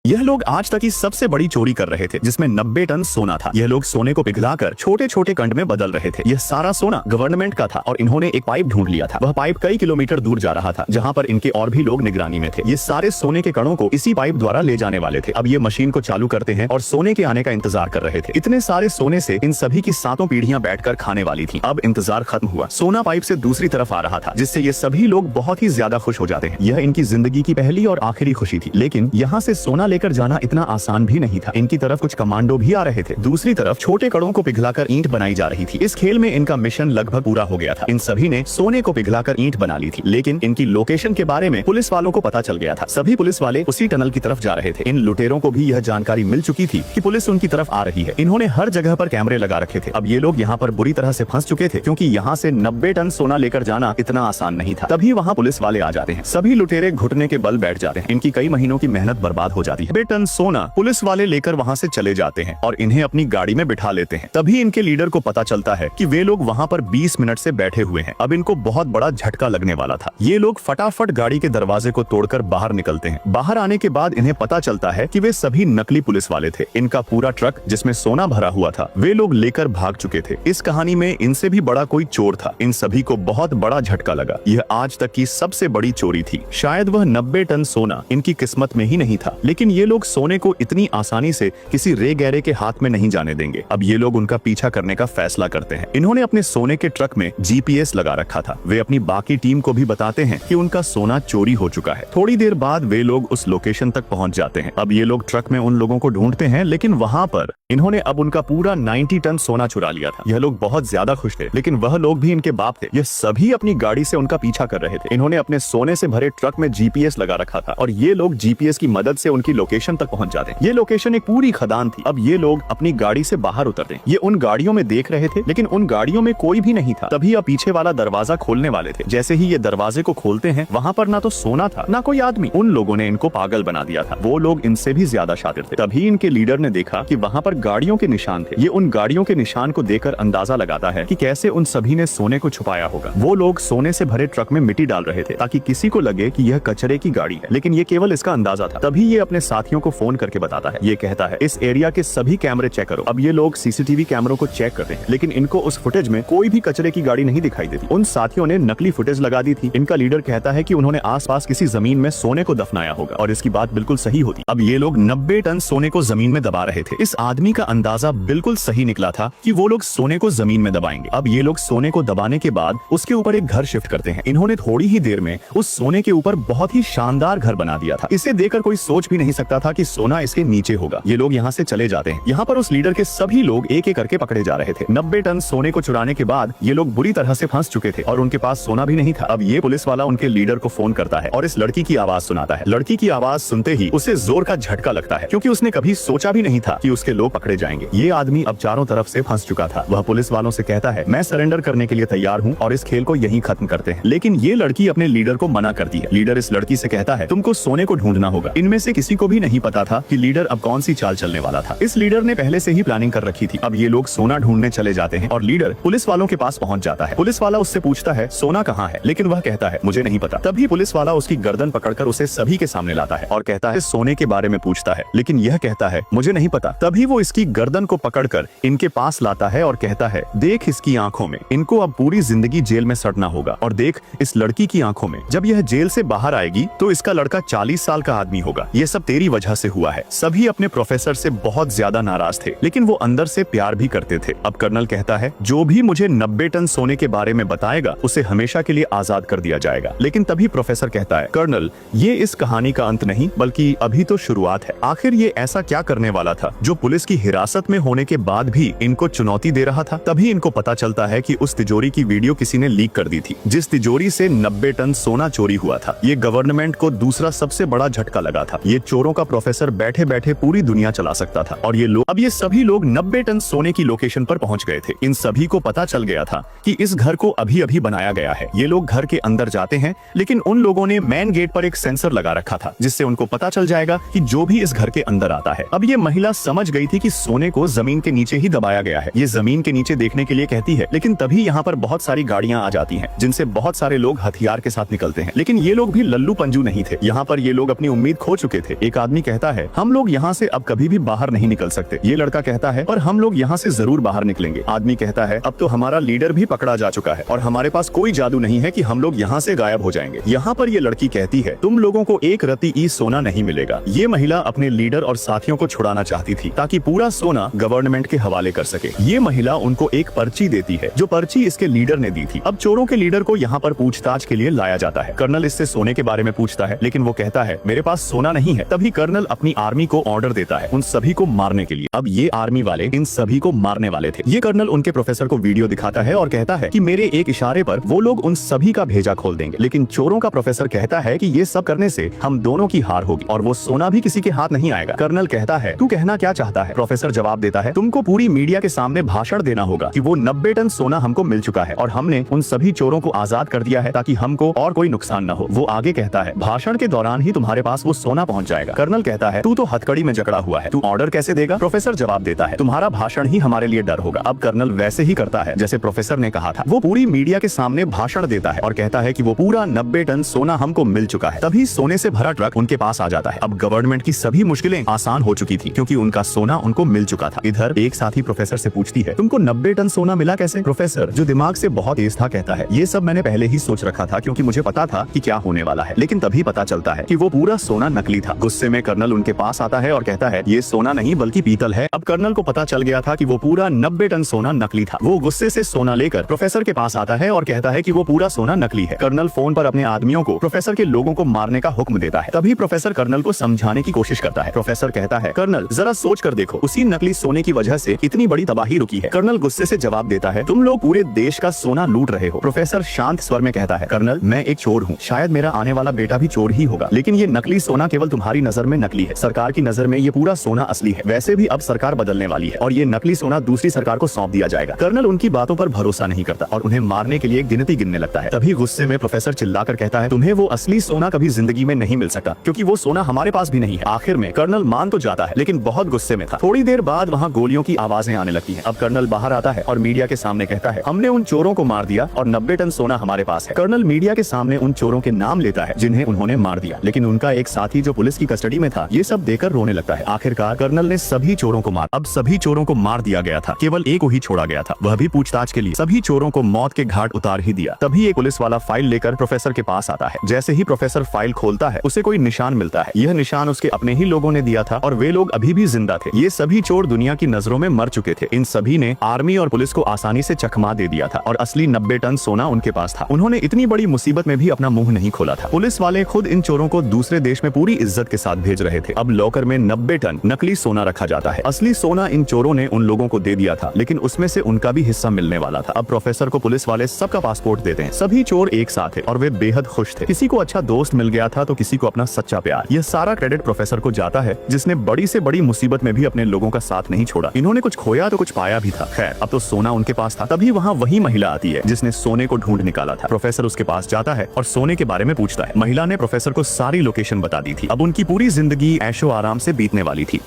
यह लोग आज तक की सबसे बड़ी चोरी कर रहे थे, जिसमें 90 टन सोना था। यह लोग सोने को पिघलाकर छोटे छोटे कंड में बदल रहे थे। यह सारा सोना गवर्नमेंट का था और इन्होंने एक पाइप ढूंढ लिया था। वह पाइप कई किलोमीटर दूर जा रहा था, जहाँ पर इनके और भी लोग निगरानी में थे। ये सारे सोने के कणों को इसी पाइप द्वारा ले जाने वाले थे। अब ये मशीन को चालू करते हैं और सोने के आने का इंतजार कर रहे थे। इतने सारे सोने से इन सभी की 7 पीढ़ियां बैठकर खाने वाली थी। अब इंतजार खत्म हुआ। सोना पाइप से दूसरी तरफ आ रहा था, जिससे ये सभी लोग बहुत ही ज्यादा खुश हो जाते हैं। यह इनकी जिंदगी की पहली और आखिरी खुशी थी। लेकिन यहाँ से सोना लेकर जाना इतना आसान भी नहीं था। इनकी तरफ कुछ कमांडो भी आ रहे थे। दूसरी तरफ छोटे कणों को पिघलाकर ईंट बनाई जा रही थी। इस खेल में इनका मिशन लगभग पूरा हो गया था। इन सभी ने सोने को पिघलाकर ईंट बना ली थी। लेकिन इनकी लोकेशन के बारे में पुलिस वालों को पता चल गया था। सभी पुलिस वाले उसी टनल की तरफ जा रहे थे। इन लुटेरों को भी यह जानकारी मिल चुकी थी कि पुलिस उनकी तरफ आ रही है। इन्होंने हर जगह पर कैमरे लगा रखे थे। अब ये लोग यहाँ पर बुरी तरह से फंस चुके थे, क्योंकि यहाँ से 90 टन सोना लेकर जाना इतना आसान नहीं था। तभी वहाँ पुलिस वाले आ जाते हैं। सभी लुटेरे घुटने के बल बैठ जाते हैं। इनकी कई महीनों की मेहनत बर्बाद हो जाती है। 90 टन सोना पुलिस वाले लेकर वहाँ से चले जाते हैं और इन्हें अपनी गाड़ी में बिठा लेते हैं। तभी इनके लीडर को पता चलता है कि वे लोग वहाँ पर 20 मिनट से बैठे हुए हैं। अब इनको बहुत बड़ा झटका लगने वाला था। ये लोग फटाफट गाड़ी के दरवाजे को तोड़कर बाहर निकलते हैं। बाहर आने के बाद इन्हें पता चलता है कि वे सभी नकली पुलिस वाले थे। इनका पूरा ट्रक जिसमें सोना भरा हुआ था वे लोग लेकर भाग चुके थे। इस कहानी में इनसे भी बड़ा कोई चोर था। इन सभी को बहुत बड़ा झटका लगा। यह आज तक की सबसे बड़ी चोरी थी। शायद वह 90 टन सोना इनकी किस्मत में ही नहीं था, लेकिन ये लोग सोने को इतनी आसानी से किसी रे गहरे के हाथ में नहीं जाने देंगे। अब ये लोग उनका पीछा करने का फैसला करते हैं। इन्होंने अपने सोने के ट्रक में GPS लगा रखा था। वे अपनी बाकी टीम को भी बताते हैं कि उनका सोना चोरी हो चुका है। थोड़ी देर बाद वे लोग उस लोकेशन तक पहुंच जाते हैं। अब ये लोग ट्रक में उन लोगों को ढूंढते हैं, लेकिन वहां पर इन्होंने अब उनका पूरा 90 टन सोना चुरा लिया था। यह लोग बहुत ज्यादा खुश थे, लेकिन वह लोग भी इनके बाप थे। ये सभी अपनी गाड़ी से उनका पीछा कर रहे थे। इन्होंने अपने सोने से भरे ट्रक में GPS लगा रखा था और ये लोग GPS की मदद से उनकी लोकेशन तक पहुंच जाते हैं। ये लोकेशन एक पूरी खदान थी। अब ये लोग अपनी गाड़ी से बाहर उतरते हैं। ये उन गाड़ियों में देख रहे थे, लेकिन उन गाड़ियों में कोई भी नहीं था। तभी अब पीछे वाला दरवाजा खोलने वाले थे। जैसे ही ये दरवाजे को खोलते हैं, वहाँ पर ना तो सोना था ना कोई आदमी। उन लोगों ने इनको पागल बना दिया था। वो लोग इनसे भी ज्यादा शातिर थे। तभी इनके लीडर ने देखा कि वहाँ पर गाड़ियों के निशान थे। ये उन गाड़ियों के निशान को देखकर अंदाजा लगाता है कि कैसे उन सभी ने सोने को छुपाया होगा। वो लोग सोने से भरे ट्रक में मिट्टी डाल रहे थे ताकि किसी को लगे कि यह कचरे की गाड़ी है, लेकिन ये केवल इसका अंदाजा था। तभी ये अपने साथियों को फोन करके बताता है। ये कहता है, इस एरिया के सभी कैमरे चेक करो। अब ये लोग CCTV कैमरों को चेक करते हैं, लेकिन इनको उस फुटेज में कोई भी कचरे की गाड़ी नहीं दिखाई देती। उन साथियों ने नकली फुटेज लगा दी थी। इनका लीडर कहता है कि उन्होंने आसपास किसी जमीन में सोने को दफनाया होगा और इसकी बात बिल्कुल सही होती। अब ये लोग 90 टन सोने को जमीन में दबा रहे थे। इस आदमी का अंदाजा बिल्कुल सही निकला था कि वो लोग सोने को जमीन में दबाएंगे। अब ये लोग सोने को दबाने के बाद उसके ऊपर एक घर शिफ्ट करते हैं। इन्होंने थोड़ी ही देर में उस सोने के ऊपर बहुत ही शानदार घर बना दिया था। इसे देखकर कोई सोच भी नहीं सकता था कि सोना इसके नीचे होगा। ये लोग यहाँ से चले जाते हैं। यहाँ पर उस लीडर के सभी लोग एक एक करके पकड़े जा रहे थे। 90 टन सोने को चुराने के बाद ये लोग बुरी तरह से फंस चुके थे और उनके पास सोना भी नहीं था। अब ये पुलिस वाला उनके लीडर को फोन करता है और इस लड़की की आवाज सुनाता है। लड़की की आवाज सुनते ही उसे जोर का झटका लगता है, क्योंकि उसने कभी सोचा भी नहीं था कि उसके लोग पकड़े जाएंगे। ये आदमी अब चारों तरफ से फंस चुका था। वह पुलिस वालों से कहता है, मैं सरेंडर करने के लिए तैयार हूँ और इस खेल को यहीं खत्म करते हैं। लेकिन ये लड़की अपने लीडर को मना करती है। लीडर इस लड़की से कहता है, तुमको सोने को ढूंढना होगा। इनमें से किसी को भी नहीं पता था कि लीडर अब कौन सी चाल चलने वाला था। इस लीडर ने पहले से ही प्लानिंग कर रखी थी। अब ये लोग सोना ढूंढने चले जाते हैं और लीडर पुलिस वालों के पास पहुंच जाता है। पुलिस वाला उससे पूछता है, सोना कहाँ है, लेकिन वह कहता है, मुझे नहीं पता। तभी पुलिस वाला उसकी गर्दन पकड़कर उसे सभी के सामने लाता है और कहता है, सोने के बारे में पूछता है, लेकिन यह कहता है, मुझे नहीं पता। तभी वो इसकी गर्दन को पकड़कर इनके पास लाता है और कहता है, देख इसकी आंखों में, इनको अब पूरी जिंदगी जेल में सड़ना होगा। और देख इस लड़की की आंखों में, जब यह जेल से बाहर आएगी तो इसका लड़का 40 साल का आदमी होगा। ये सब तेरी वजह से हुआ है। सभी अपने प्रोफेसर से बहुत ज्यादा नाराज थे, लेकिन वो अंदर से प्यार भी करते थे। अब कर्नल कहता है, जो भी मुझे 90 टन सोने के बारे में बताएगा उसे हमेशा के लिए आजाद कर दिया जाएगा। लेकिन तभी प्रोफेसर कहता है, कर्नल ये इस कहानी का अंत नहीं बल्कि अभी तो शुरुआत है। आखिर ये ऐसा क्या करने वाला था जो पुलिस की हिरासत में होने के बाद भी इनको चुनौती दे रहा था। तभी इनको पता चलता है कि उस तिजोरी की वीडियो किसी ने लीक कर दी थी, जिस तिजोरी से 90 टन सोना चोरी हुआ था। ये गवर्नमेंट को दूसरा सबसे बड़ा झटका लगा था। ये चोरों का प्रोफेसर बैठे बैठे पूरी दुनिया चला सकता था। और ये सभी लोग 90 टन सोने की लोकेशन पर पहुंच गए थे। इन सभी को पता चल गया था कि इस घर को अभी अभी बनाया गया है। ये लोग घर के अंदर जाते हैं, लेकिन उन लोगों ने मेन गेट पर एक सेंसर लगा रखा था, जिससे उनको पता चल जाएगा कि जो भी इस घर के अंदर आता है। अब ये महिला समझ गई थी कि कि सोने को जमीन के नीचे ही दबाया गया है। ये जमीन के नीचे देखने के लिए कहती है, लेकिन तभी यहाँ पर बहुत सारी गाड़ियां आ जाती हैं, जिनसे बहुत सारे लोग हथियार के साथ निकलते हैं। लेकिन ये लोग भी लल्लू पंजू नहीं थे। यहाँ पर ये लोग अपनी उम्मीद खो चुके थे। एक आदमी कहता है, हम लोग यहाँ से अब कभी भी बाहर नहीं निकल सकते। ये लड़का कहता है, पर हम लोग यहाँ से जरूर बाहर निकलेंगे। आदमी कहता है, अब तो हमारा लीडर भी पकड़ा जा चुका है और हमारे पास कोई जादू नहीं है कि हम लोग यहाँ से गायब हो जाएंगे। यहाँ पर ये लड़की कहती है, तुम लोगों को एक रत्ती ई सोना नहीं मिलेगा। ये महिला अपने लीडर और साथियों को छुड़ाना चाहती थी ताकि पूरा सोना गवर्नमेंट के हवाले कर सके। ये महिला उनको एक पर्ची देती है, जो पर्ची इसके लीडर ने दी थी। अब चोरों के लीडर को यहाँ पर पूछताछ के लिए लाया जाता है। कर्नल इससे सोने के बारे में पूछता है, लेकिन वो कहता है, मेरे पास सोना नहीं है। तभी कर्नल अपनी आर्मी को ऑर्डर देता है उन सभी को मारने के लिए। अब ये आर्मी वाले इन सभी को मारने वाले थे। ये कर्नल उनके प्रोफेसर को वीडियो दिखाता है और कहता है कि मेरे एक इशारे पर वो लोग उन सभी का भेजा खोल देंगे। लेकिन चोरों का प्रोफेसर कहता है कि ये सब करने से हम दोनों की हार होगी और वो सोना भी किसी के हाथ नहीं आएगा। कर्नल कहता है, तू कहना क्या चाहता है? प्रोफेसर जवाब देता है, तुमको पूरी मीडिया के सामने भाषण देना होगा कि वो 90 टन सोना हमको मिल चुका है और हमने उन सभी चोरों को आजाद कर दिया है ताकि हमको और कोई नुकसान न हो। वो आगे कहता है, भाषण के दौरान ही तुम्हारे पास वो सोना पहुंच जाएगा। कर्नल कहता है, तू तो हथकड़ी में जकड़ा हुआ है, तू ऑर्डर कैसे देगा? प्रोफेसर जवाब देता है, तुम्हारा भाषण ही हमारे लिए डर होगा। अब कर्नल वैसे ही करता है जैसे प्रोफेसर ने कहा था। वो पूरी मीडिया के सामने भाषण देता है और कहता है कि वो पूरा 90 टन सोना हमको मिल चुका है। तभी सोने से भरा ट्रक उनके पास आ जाता है। अब गवर्नमेंट की सभी मुश्किलें आसान हो चुकी थी क्योंकि उनका सोना उनको मिल चुका था। इधर एक साथी प्रोफेसर से पूछती है, तुमको 90 टन सोना मिला कैसे? प्रोफेसर, जो दिमाग से बहुत तेज था, कहता है, ये सब मैंने पहले ही सोच रखा था क्योंकि मुझे पता था कि क्या होने वाला है। लेकिन तभी पता चलता है कि वो पूरा सोना नकली था। गुस्से में कर्नल उनके पास आता है और कहता है, ये सोना नहीं बल्कि पीतल है। अब कर्नल को पता चल गया था कि वो पूरा 90 टन सोना नकली था। वो गुस्से से सोना लेकर प्रोफेसर के पास आता है और कहता है कि वो पूरा सोना नकली है। कर्नल फोन पर अपने आदमियों को प्रोफेसर के लोगों को मारने का हुक्म देता है। तभी प्रोफेसर कर्नल को समझाने की कोशिश करता है। प्रोफेसर कहता है, कर्नल जरा सोच कर देखो, उसी नकली सोने की वजह से इतनी बड़ी तबाही रुकी है। कर्नल गुस्से से जवाब देता है, तुम लोग पूरे देश का सोना लूट रहे हो। प्रोफेसर शांत स्वर में कहता है, कर्नल मैं एक चोर हूँ, शायद मेरा आने वाला बेटा भी चोर ही होगा, लेकिन ये नकली सोना केवल तुम्हारी नजर में नकली है। सरकार की नजर में ये पूरा सोना असली है। वैसे भी अब सरकार बदलने वाली है और ये नकली सोना दूसरी सरकार को सौंप दिया जाएगा। कर्नल उनकी बातों पर भरोसा नहीं करता और उन्हें मारने के लिए एक गिनती गिनने लगता है। तभी गुस्से में प्रोफेसर चिल्लाकर कहता है, तुम्हें वो असली सोना कभी जिंदगी में नहीं मिल सकता क्योंकि वो सोना हमारे पास भी नहीं है। आखिर में कर्नल मान तो जाता है, लेकिन बहुत गुस्से में था। थोड़ी देर बाद वहाँ गोलियों की आवाजें आने लगती हैं। अब कर्नल बाहर आता है और मीडिया के सामने कहता है, हमने उन चोरों को मार दिया और 90 टन सोना हमारे पास है। कर्नल मीडिया के सामने उन चोरों के नाम लेता है जिन्हें उन्होंने मार दिया, लेकिन उनका एक साथी जो पुलिस की कस्टडी में था ये सब देखकर रोने लगता है। आखिरकार कर्नल ने सभी चोरों को मार अब सभी चोरों को मार दिया गया था, केवल एक को ही छोड़ा गया था, वह भी पूछताछ के लिए। सभी चोरों को मौत के घाट उतार ही दिया। तभी एक पुलिस वाला फाइल लेकर प्रोफेसर के पास आता है। जैसे ही प्रोफेसर फाइल खोलता है उसे कोई निशान मिलता है। यह निशान उसके अपने ही लोगों ने दिया था और वे लोग अभी भी जिंदा थे। ये सभी चोर दुनिया की नजरों में मर चुके थे। इन सभी ने आर्मी और पुलिस को आसानी से चकमा दे दिया था और असली 90 टन सोना उनके पास था। उन्होंने इतनी बड़ी मुसीबत में भी अपना मुंह नहीं खोला था। पुलिस वाले खुद इन चोरों को दूसरे देश में पूरी इज्जत के साथ भेज रहे थे। अब लॉकर में 90 टन नकली सोना रखा जाता है। असली सोना इन चोरों ने उन लोगों को दे दिया था, लेकिन उसमें से उनका भी हिस्सा मिलने वाला था। अब प्रोफेसर को पुलिस वाले सबका पासपोर्ट देते हैं। सभी चोर एक साथ थे और वे बेहद खुश थे। किसी को अच्छा दोस्त मिल गया था तो किसी को अपना सच्चा प्यार। यह सारा क्रेडिट प्रोफेसर को जाता है जिसने बड़ी से बड़ी मुसीबत में भी अपने लोगों का साथ नहीं छोड़ा। इन्होंने कुछ खोया तो कुछ पाया भी था। खैर अब तो सोना उनके पास था। तभी वहाँ वही महिला आती है जिसने सोने को ढूंढ निकाला था। प्रोफेसर उसके पास जाता है और सोने के बारे में पूछता है। महिला ने प्रोफेसर को सारी लोकेशन बता दी थी। अब उनकी पूरी जिंदगी ऐशो आराम से बीतने वाली थी।